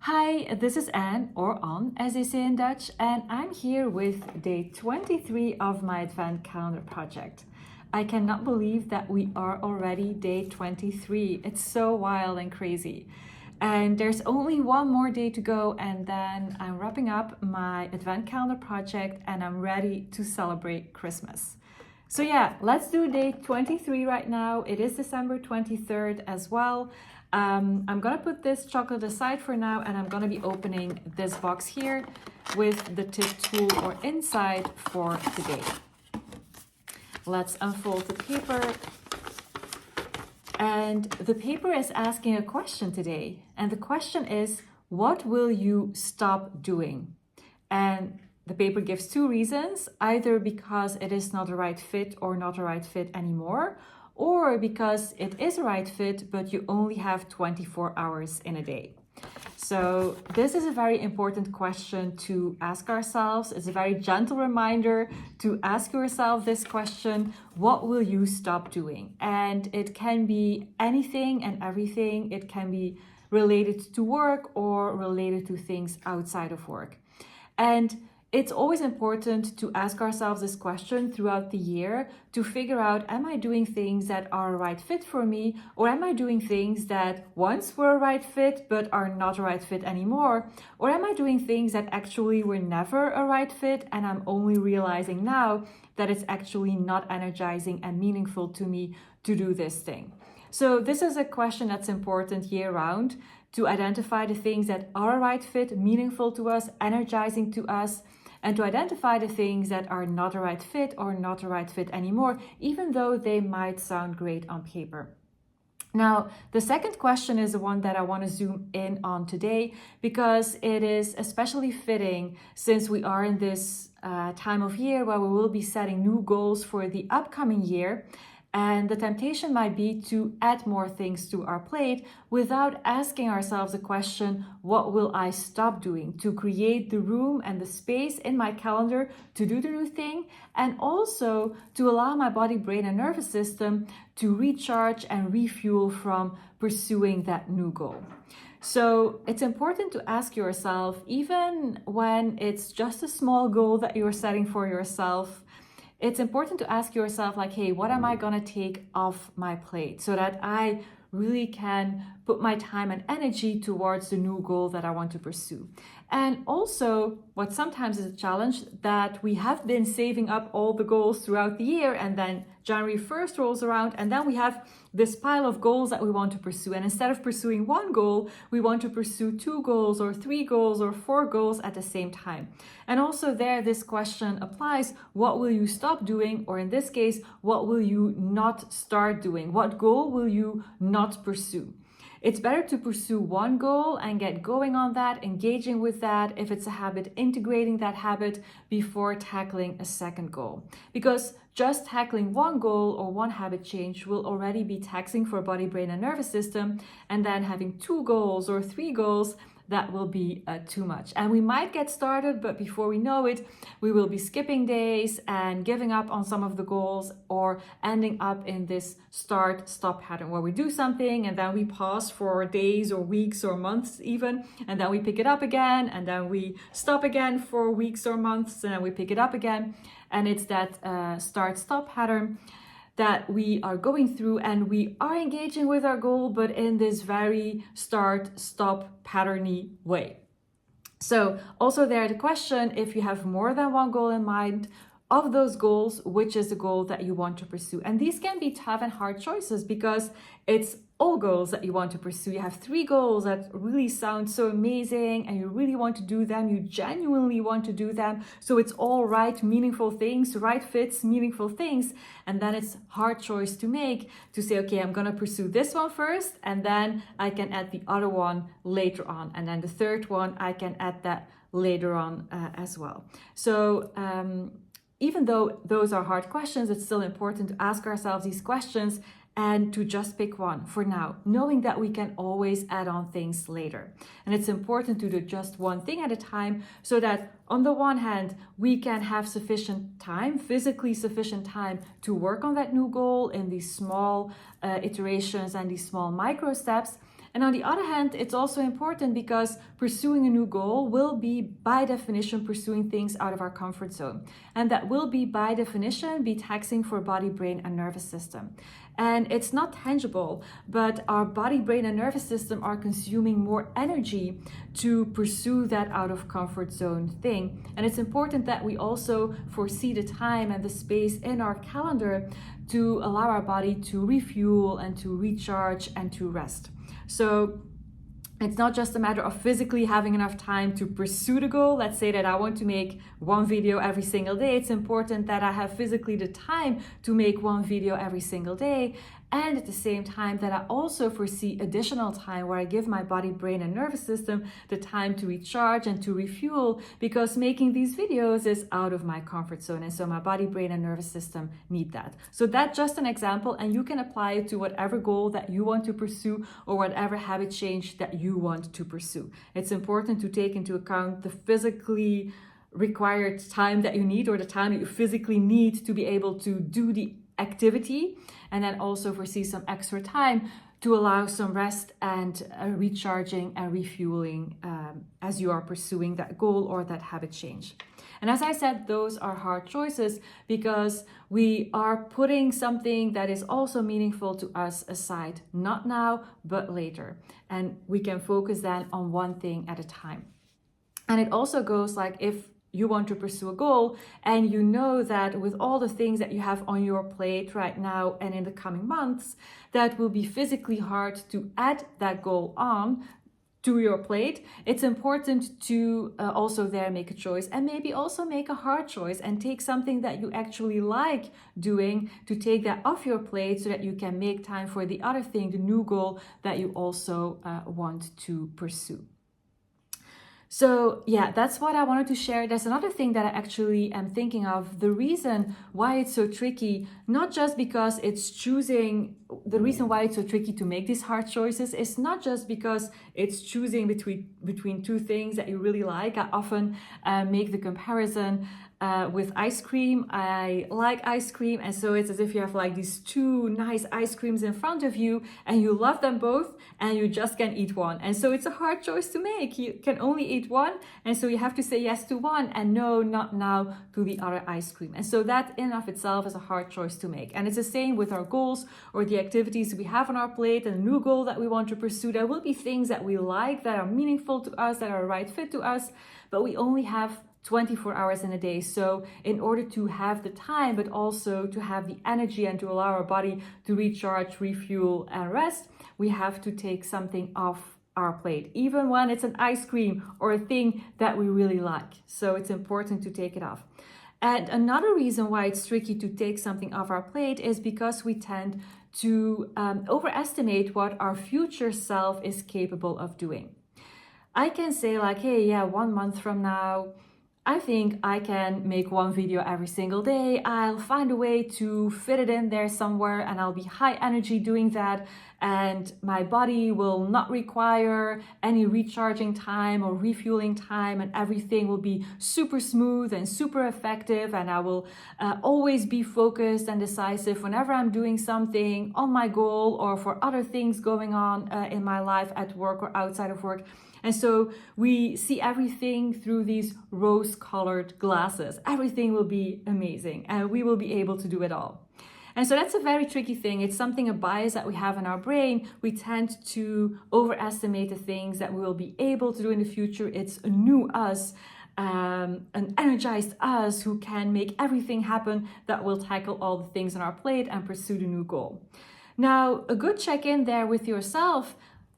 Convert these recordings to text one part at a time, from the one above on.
Hi, this is Anne, or Anne as they say in Dutch, and I'm here with day 23 of my Advent Calendar project. I cannot believe that we are already day 23. It's so wild and crazy. And there's only one more day to go, and then I'm wrapping up my Advent Calendar project and I'm ready to celebrate Christmas. So yeah, let's do day 23 right now. It is December 23rd as well. I'm gonna put this chocolate aside for now, and I'm gonna be opening this box here with the tip tool or inside for today. Let's unfold the paper. And the paper is asking a question today. And the question is, what will you stop doing? And the paper gives two reasons, either because it is not a right fit or not a right fit anymore, or because it is a right fit, but you only have 24 hours in a day. So this is a very important question to ask ourselves. It's a very gentle reminder to ask yourself this question: what will you stop doing? And it can be anything and everything. It can be related to work or related to things outside of work. And it's always important to ask ourselves this question throughout the year to figure out, am I doing things that are a right fit for me? Or am I doing things that once were a right fit but are not a right fit anymore? Or am I doing things that actually were never a right fit and I'm only realizing now that it's actually not energizing and meaningful to me to do this thing? So this is a question that's important year round, to identify the things that are a right fit, meaningful to us, energizing to us, and to identify the things that are not a right fit or not a right fit anymore, even though they might sound great on paper. Now, the second question is the one that I want to zoom in on today, because it is especially fitting since we are in this time of year where we will be setting new goals for the upcoming year. And the temptation might be to add more things to our plate without asking ourselves the question, what will I stop doing to create the room and the space in my calendar to do the new thing, and also to allow my body, brain, and nervous system to recharge and refuel from pursuing that new goal. So it's important to ask yourself, even when it's just a small goal that you're setting for yourself, it's important to ask yourself, like, hey, what am I gonna take off my plate so that I really can put my time and energy towards the new goal that I want to pursue? And also, what sometimes is a challenge, that we have been saving up all the goals throughout the year, and then January 1st rolls around, and then we have this pile of goals that we want to pursue. And instead of pursuing one goal, we want to pursue 2 goals or 3 goals or 4 goals at the same time. And also there, this question applies: what will you stop doing? Or in this case, what will you not start doing? What goal will you not pursue? It's better to pursue one goal and get going on that, engaging with that, if it's a habit, integrating that habit before tackling a second goal. Because just tackling one goal or one habit change will already be taxing for body, brain, and nervous system. And then having 2 goals or 3 goals, that will be too much. And we might get started, but before we know it, we will be skipping days and giving up on some of the goals, or ending up in this start-stop pattern where we do something and then we pause for days or weeks or months even, and then we pick it up again, and then we stop again for weeks or months, and then we pick it up again. And it's that start-stop pattern that we are going through, and we are engaging with our goal, but in this very start-stop patterny way. So also there, the question, if you have more than one goal in mind, of those goals, which is the goal that you want to pursue? And these can be tough and hard choices, because it's all goals that you want to pursue. You have 3 goals that really sound so amazing and you really want to do them. You genuinely want to do them. So it's all right, meaningful things, right fits, meaningful things. And then it's hard choice to make, to say, okay, I'm going to pursue this one first, and then I can add the other one later on. And then the third one, I can add that later on as well. So even though those are hard questions, it's still important to ask ourselves these questions and to just pick one for now, knowing that we can always add on things later. And it's important to do just one thing at a time, so that on the one hand, we can have sufficient time, physically sufficient time, to work on that new goal in these small iterations and these small micro steps. And on the other hand, it's also important because pursuing a new goal will be by definition pursuing things out of our comfort zone. And that will be by definition be taxing for body, brain, and nervous system. And it's not tangible, but our body, brain, and nervous system are consuming more energy to pursue that out of comfort zone thing. And it's important that we also foresee the time and the space in our calendar to allow our body to refuel and to recharge and to rest. So it's not just a matter of physically having enough time to pursue the goal. Let's say that I want to make one video every single day. It's important that I have physically the time to make one video every single day. And at the same time that I also foresee additional time where I give my body, brain, and nervous system the time to recharge and to refuel, because making these videos is out of my comfort zone. And so my body, brain, and nervous system need that. So that's just an example, and you can apply it to whatever goal that you want to pursue or whatever habit change that you want to pursue. It's important to take into account the physically required time that you need, or the time that you physically need to be able to do the activity, and then also foresee some extra time to allow some rest and recharging and refueling as you are pursuing that goal or that habit change. And as I said, those are hard choices because we are putting something that is also meaningful to us aside, not now, but later. And we can focus then on one thing at a time. And it also goes like, if you want to pursue a goal and you know that with all the things that you have on your plate right now and in the coming months, that will be physically hard to add that goal on to your plate, it's important to also there make a choice, and maybe also make a hard choice and take something that you actually like doing to take that off your plate so that you can make time for the other thing, the new goal that you also want to pursue. So yeah, that's what I wanted to share. There's another thing that I actually am thinking of. The reason why it's so tricky, not just because it's choosing, the reason why it's so tricky to make these hard choices is not just because it's choosing between two things that you really like. I often make the comparison with ice cream. I like ice cream, and so it's as if you have like these two nice ice creams in front of you and you love them both and you just can eat one. And so it's a hard choice to make. You can only eat one, and so you have to say yes to one and no, not now, to the other ice cream. And so that in and of itself is a hard choice to make. And it's the same with our goals or the activities we have on our plate and a new goal that we want to pursue. There will be things that we like, that are meaningful to us, that are a right fit to us, but we only have 24 hours in a day. So in order to have the time, but also to have the energy and to allow our body to recharge, refuel, and rest, we have to take something off our plate, even when it's an ice cream or a thing that we really like. So it's important to take it off. And another reason why it's tricky to take something off our plate is because we tend to overestimate what our future self is capable of doing. I can say like, hey, yeah, 1 month from now, I think I can make one video every single day. I'll find a way to fit it in there somewhere, and I'll be high energy doing that. And my body will not require any recharging time or refueling time, and everything will be super smooth and super effective. And I will always be focused and decisive whenever I'm doing something on my goal or for other things going on in my life at work or outside of work. And so we see everything through these rose-colored glasses. Everything will be amazing and we will be able to do it all. And so that's a very tricky thing. It's something, a bias that we have in our brain. We tend to overestimate the things that we will be able to do in the future. It's a new us, an energized us who can make everything happen, that will tackle all the things on our plate and pursue the new goal. Now, a good check-in there with yourself.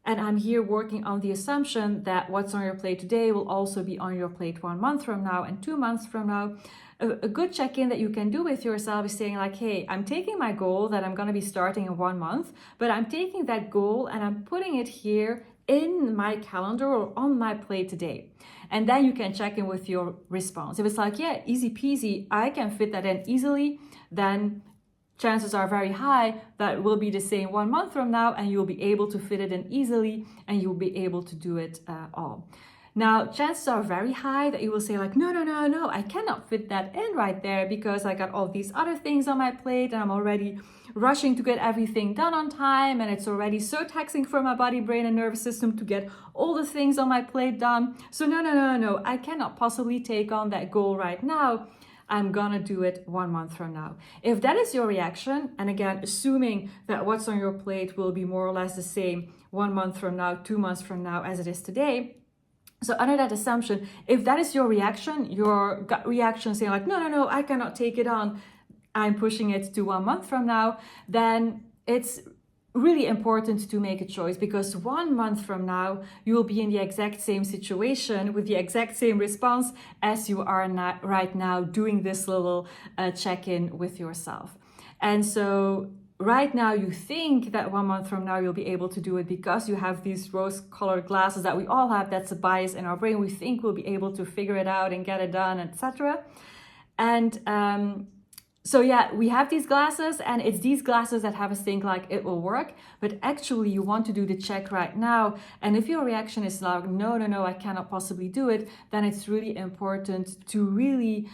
And I'm here working on the assumption that what's on your plate today will also be on your plate 1 month from now and 2 months from now. A good check-in that you can do with yourself is saying like, hey, I'm taking my goal that I'm going to be starting in 1 month, but I'm taking that goal and I'm putting it here in my calendar or on my plate today. And then you can check in with your response. If it's like, yeah, easy peasy, I can fit that in easily, then chances are very high that it will be the same 1 month from now and you'll be able to fit it in easily and you'll be able to do it all. Now, chances are very high that you will say like, no, I cannot fit that in right there because I got all these other things on my plate and I'm already rushing to get everything done on time, and it's already so taxing for my body, brain, and nervous system to get all the things on my plate done. So no, I cannot possibly take on that goal right now. I'm gonna do it 1 month from now. If that is your reaction, and again, assuming that what's on your plate will be more or less the same 1 month from now, 2 months from now as it is today. So under that assumption, if that is your reaction, your gut reaction saying like, no, I cannot take it on, I'm pushing it to 1 month from now, then it's really important to make a choice, because 1 month from now, you will be in the exact same situation with the exact same response as you are right now doing this little check-in with yourself. And so right now you think that 1 month from now you'll be able to do it because you have these rose-colored glasses that we all have. That's a bias in our brain. We think we'll be able to figure it out and get it done, etc. And so yeah, we have these glasses, and it's these glasses that have us think like it will work, but actually you want to do the check right now. And if your reaction is like, no, I cannot possibly do it, then it's really important to really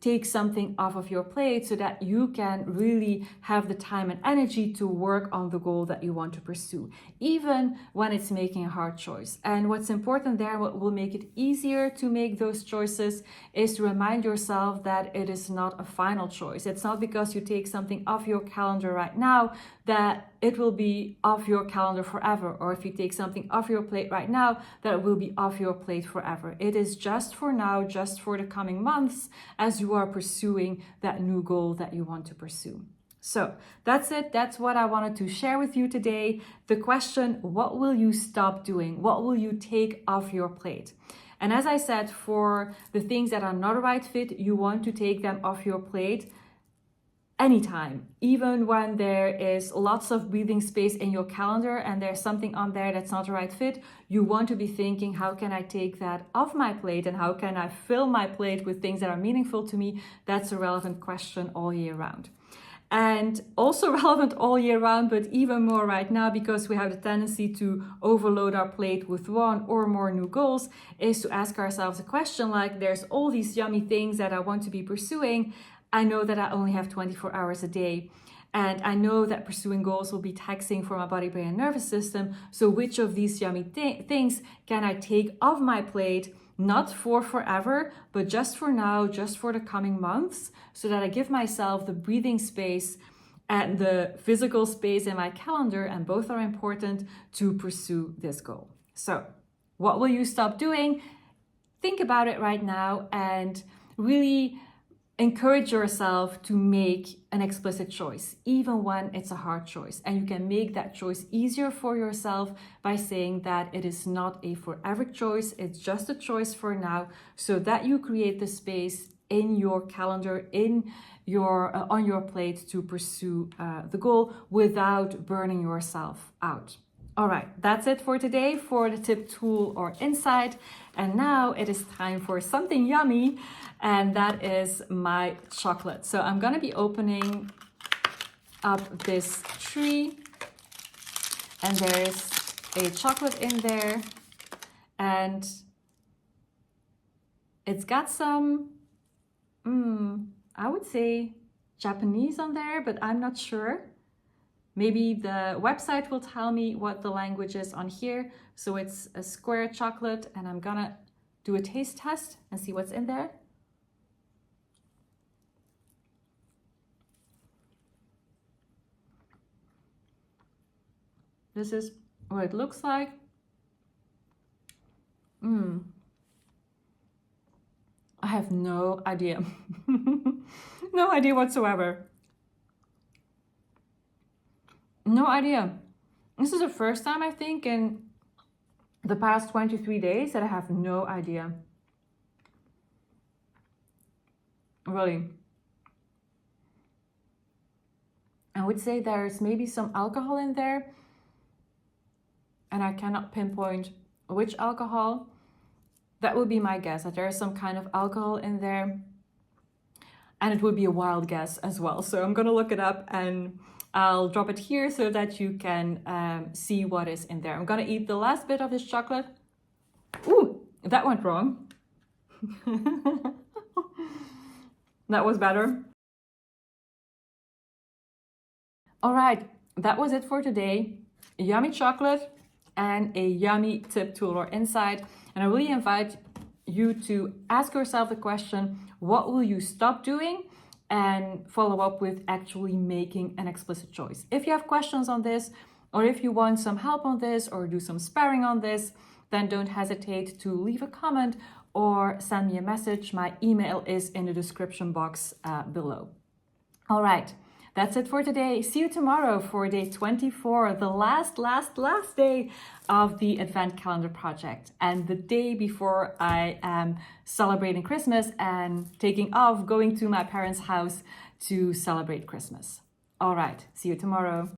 take something off of your plate so that you can really have the time and energy to work on the goal that you want to pursue, even when it's making a hard choice. And what's important there, what will make it easier to make those choices, is to remind yourself that it is not a final choice. It's not because you take something off your calendar right now that it will be off your calendar forever, or if you take something off your plate right now, that it will be off your plate forever. It is just for now, just for the coming months, as you are pursuing that new goal that you want to pursue. So that's it. That's what I wanted to share with you today. The question, what will you stop doing? What will you take off your plate? And as I said, for the things that are not a right fit, you want to take them off your plate anytime, even when there is lots of breathing space in your calendar and there's something on there that's not the right fit. You want to be thinking, how can I take that off my plate, and how can I fill my plate with things that are meaningful to me? That's a relevant question all year round. And also relevant all year round, but even more right now, because we have the tendency to overload our plate with one or more new goals, is to ask ourselves a question like, there's all these yummy things that I want to be pursuing. I know that I only have 24 hours a day, and I know that pursuing goals will be taxing for my body, brain, and nervous system. So which of these yummy things can I take off my plate, not for forever, but just for now, just for the coming months, so that I give myself the breathing space and the physical space in my calendar, and both are important, to pursue this goal. So what will you stop doing? Think about it right now and really encourage yourself to make an explicit choice, even when it's a hard choice. And you can make that choice easier for yourself by saying that it is not a forever choice, it's just a choice for now, so that you create the space in your calendar, in your on your plate, to pursue the goal without burning yourself out. All right, that's it for today for the tip, tool, or insight. And now it is time for something yummy, and that is my chocolate. So I'm gonna be opening up this tree, and there's a chocolate in there, and it's got some, I would say Japanese on there, but I'm not sure. Maybe the website will tell me what the language is on here. So it's a square chocolate, and I'm gonna do a taste test and see what's in there. This is what it looks like. I have no idea. No idea whatsoever. No idea. This is the first time, I think, in the past 23 days that I have no idea. Really. I would say there's maybe some alcohol in there, and I cannot pinpoint which alcohol. That would be my guess, that there is some kind of alcohol in there, and it would be a wild guess as well. So I'm gonna look it up, and I'll drop it here so that you can see what is in there. I'm gonna eat the last bit of this chocolate. Ooh, That went wrong. That was better. All right, that was it for today. Yummy chocolate and a yummy tip, tool, or insight. And I really invite you to ask yourself the question, what will you stop doing? And follow up with actually making an explicit choice. If you have questions on this, or if you want some help on this, or do some sparring on this, then don't hesitate to leave a comment or send me a message. My email is in the description box below. All right, that's it for today. See you tomorrow for day 24, the last day of the Advent Calendar Project, and the day before I am celebrating Christmas and taking off, going to my parents' house to celebrate Christmas. All right, see you tomorrow.